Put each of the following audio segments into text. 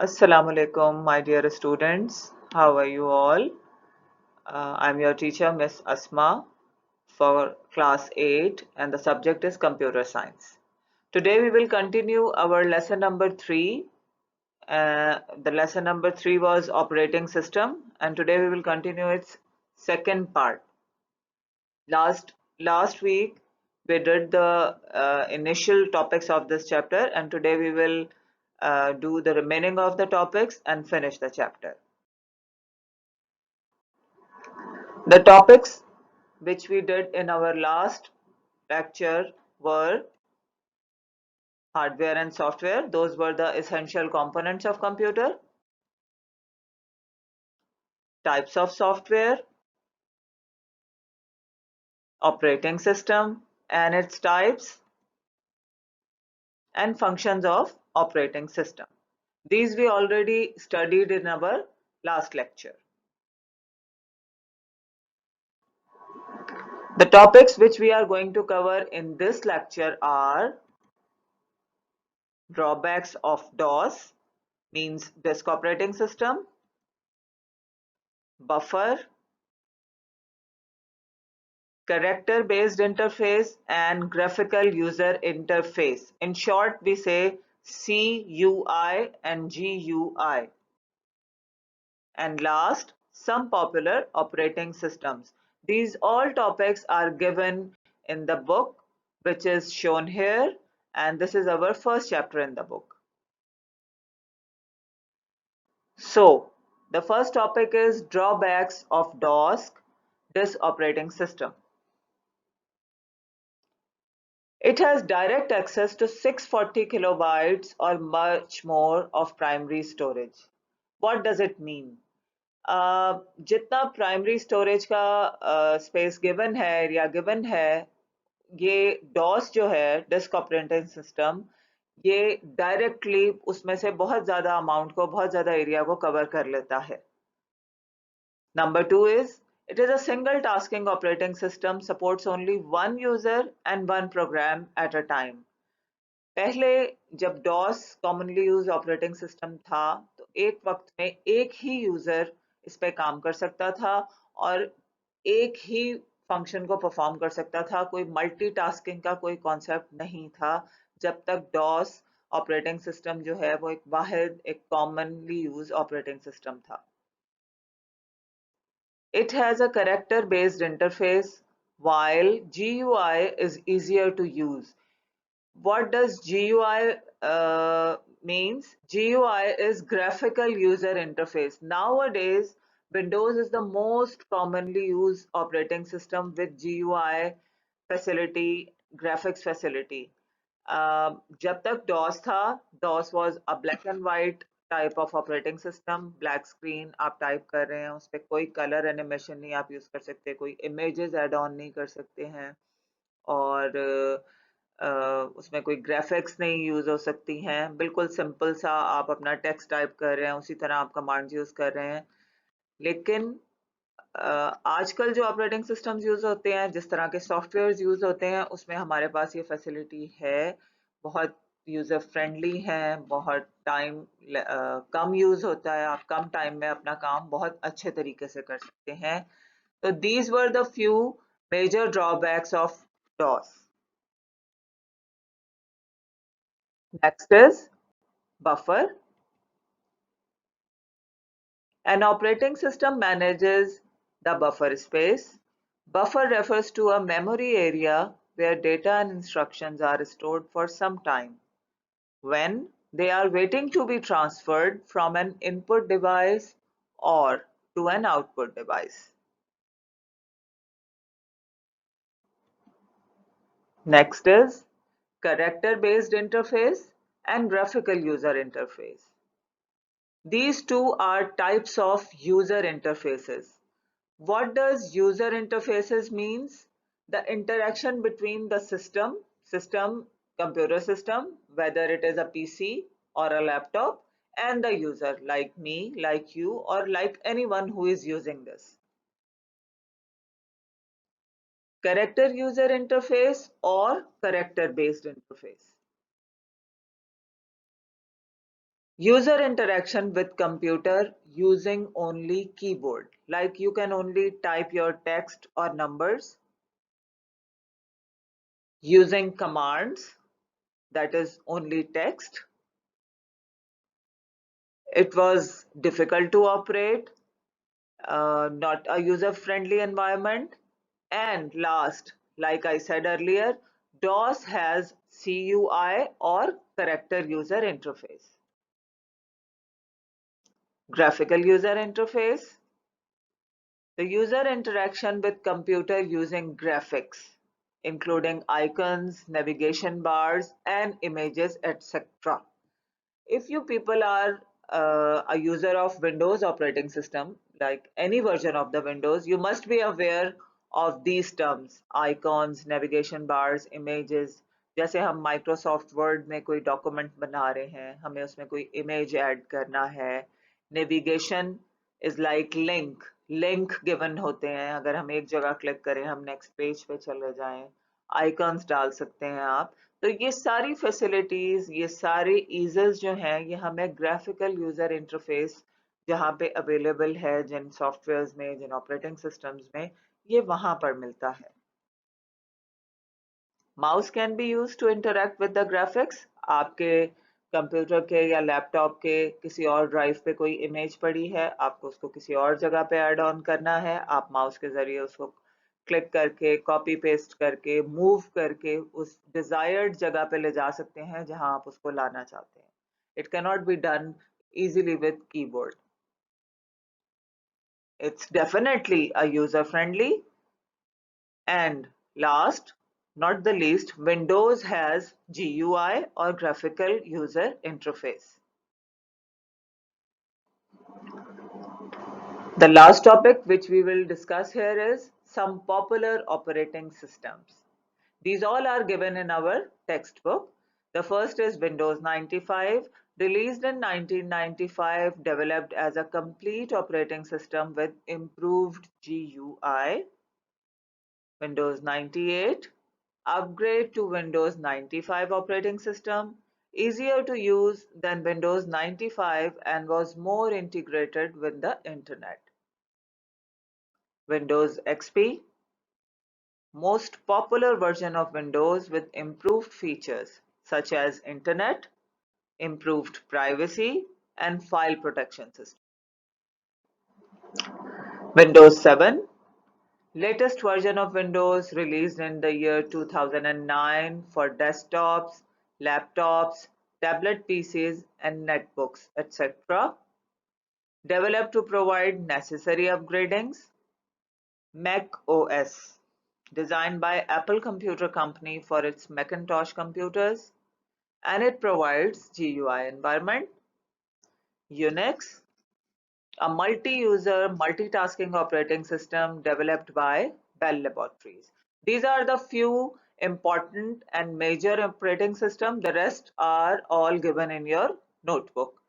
Assalamu alaikum, my dear students. How are you all? I'm your teacher, Miss Asma, for class 8, and the subject is computer science. Today we will continue our lesson number 3. The lesson number 3 was operating system, and today we will continue its second part. Last week we did the initial topics of this chapter, and today we will do the remaining of the topics and finish the chapter. The topics which we did in our last lecture were hardware and software. Those were the essential components of computer, types of software, operating system and its types, and functions of operating system. These we already studied in our last lecture. The topics which we are going to cover in this lecture are drawbacks of DOS, means disk operating system, buffer, character-based interface, and graphical user interface. In short, we say CUI and GUI. And last, some popular operating systems. These all topics are given in the book, which is shown here, and this is our first chapter in the book. So, the first topic is drawbacks of DOS, disk operating system. It has direct access to 640 kilobytes or much more of primary storage. What does it mean? जितना primary storage का space given है या given है, ये DOS जो है disk operating system, ये directly उसमें से बहुत ज़्यादा अमाउंट को, बहुत ज़्यादा एरिया को कवर कर लेता है. Number 2 is, it is a single tasking operating system, supports only one user and one program at a time. पहले जब DOS commonly use operating system था तो एक वक्त में एक ही यूजर इस पे काम कर सकता था और एक ही फंक्शन को परफॉर्म कर सकता था. कोई मल्टीटास्किंग का कोई कॉन्सेप्ट नहीं था जब तक DOS ऑपरेटिंग सिस्टम जो है वो एक वाहिद, एक कॉमनली यूज ऑपरेटिंग सिस्टम था. It has a character-based interface, while GUI is easier to use. What does GUI means? GUI is graphical user interface. Nowadays, Windows is the most commonly used operating system with GUI facility, graphics facility. जब तक DOS था, DOS was a black and white type of operating system. Black screen आप type कर रहे हैं, उस पर कोई कलर एनिमेशन नहीं आप यूज कर सकते, कोई इमेजेस ऐड ऑन नहीं कर सकते हैं, और उसमें कोई ग्राफिक्स नहीं यूज हो सकती हैं. बिल्कुल सिंपल सा आप अपना टेक्स्ट टाइप कर रहे हैं, उसी तरह आप कमांड्स यूज कर रहे हैं. लेकिन आजकल जो ऑपरेटिंग सिस्टम्स यूज होते हैं, जिस तरह के सॉफ्टवेयर यूज होते हैं, उसमें हमारे पास ये फैसिलिटी है. बहुत यूजर फ्रेंडली हैं, बहुत टाइम कम यूज होता है, आप कम टाइम में अपना काम बहुत अच्छे तरीके से कर सकते हैं. तो these were the few major drawbacks of DOS. Next is buffer. An operating system manages the buffer space. Buffer refers to a memory area where data and instructions are stored for some time, when they are waiting to be transferred from an input device or to an output device. Next is character-based interface and graphical user interface. These two are types of user interfaces. What does user interfaces means? The interaction between the computer system, whether it is a PC or a laptop, and the user, like me, like you, or like anyone who is using this. Character user interface or character based interface. User interaction with computer using only keyboard, like you can only type your text or numbers. Using commands, that is only text. It was difficult to operate, not a user-friendly environment. And last, like I said earlier, DOS has CUI or character user interface. Graphical user interface. The user interaction with computer using graphics, including icons, navigation bars, and images, etc. If you people are a user of Windows operating system, like any version of the Windows, you must be aware of these terms: icons, navigation bars, images. जैसे हम Microsoft Word में कोई document बना रहे हैं, हमें उसमें कोई इमेज ऐड करना है. Navigation is like link given होते हैं, अगर हम एक जगह क्लिक करें हम नेक्स्ट पेज पे चले जाएं. आइकॉन्स डाल सकते हैं आप. तो ये सारी फैसिलिटीज, ये सारे ईजेस जो हैं, ये हमें ग्राफिकल यूजर इंटरफेस जहाँ पे अवेलेबल है, जिन सॉफ्टवेयर्स में, जिन ऑपरेटिंग सिस्टम्स में, ये वहां पर मिलता है. Mouse can be use to interact with the graphics. आपके कंप्यूटर के या लैपटॉप के किसी और ड्राइव पे कोई इमेज पड़ी है, आपको उसको किसी और जगह पे ऐड ऑन करना है, आप माउस के जरिए उसको क्लिक करके, कॉपी पेस्ट करके, मूव करके उस डिजायर्ड जगह पे ले जा सकते हैं जहां आप उसको लाना चाहते हैं. It can not be done easily with keyboard. It's definitely a user friendly. And last, not the least, Windows has GUI or graphical user interface. The last topic which we will discuss here is some popular operating systems. These all are given in our textbook. The first is Windows 95, released in 1995, developed as a complete operating system with improved GUI. Windows 98, upgrade to Windows 95 operating system, easier to use than Windows 95 and was more integrated with the internet. Windows XP, most popular version of Windows with improved features such as internet, improved privacy, and file protection system. Windows 7, latest version of Windows released in the year 2009 for desktops, laptops, tablet PCs, and netbooks, etc. Developed to provide necessary upgradings. Mac OS, designed by Apple Computer Company for its Macintosh computers, and it provides GUI environment. Unix, a multi-user, multitasking operating system developed by Bell Laboratories. These are the few important and major operating systems. The rest are all given in your notebook.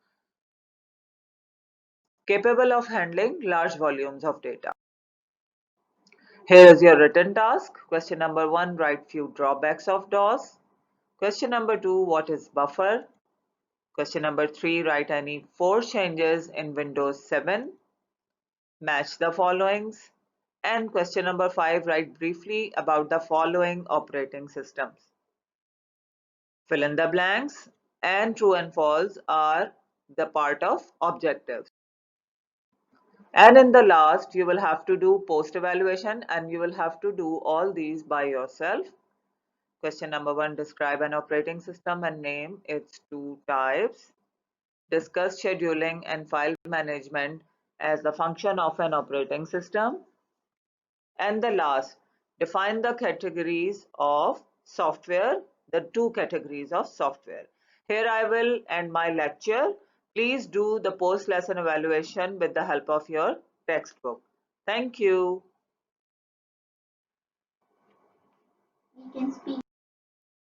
Capable of handling large volumes of data. Here is your written task. Question number 1, write few drawbacks of DOS. Question number 2, what is buffer? Question number 3, write any 4 changes in Windows 7. Match the followings. And question number 5, write briefly about the following operating systems. Fill in the blanks, and true and false are the part of objectives. And in the last, you will have to do post evaluation, and you will have to do all these by yourself. Question number 1, describe an operating system and name its 2 types. Discuss scheduling and file management as the function of an operating system. And the last, define the categories of software, the 2 categories of software. Here I will end my lecture. Please do the post lesson evaluation with the help of your textbook. Thank you. We can speak.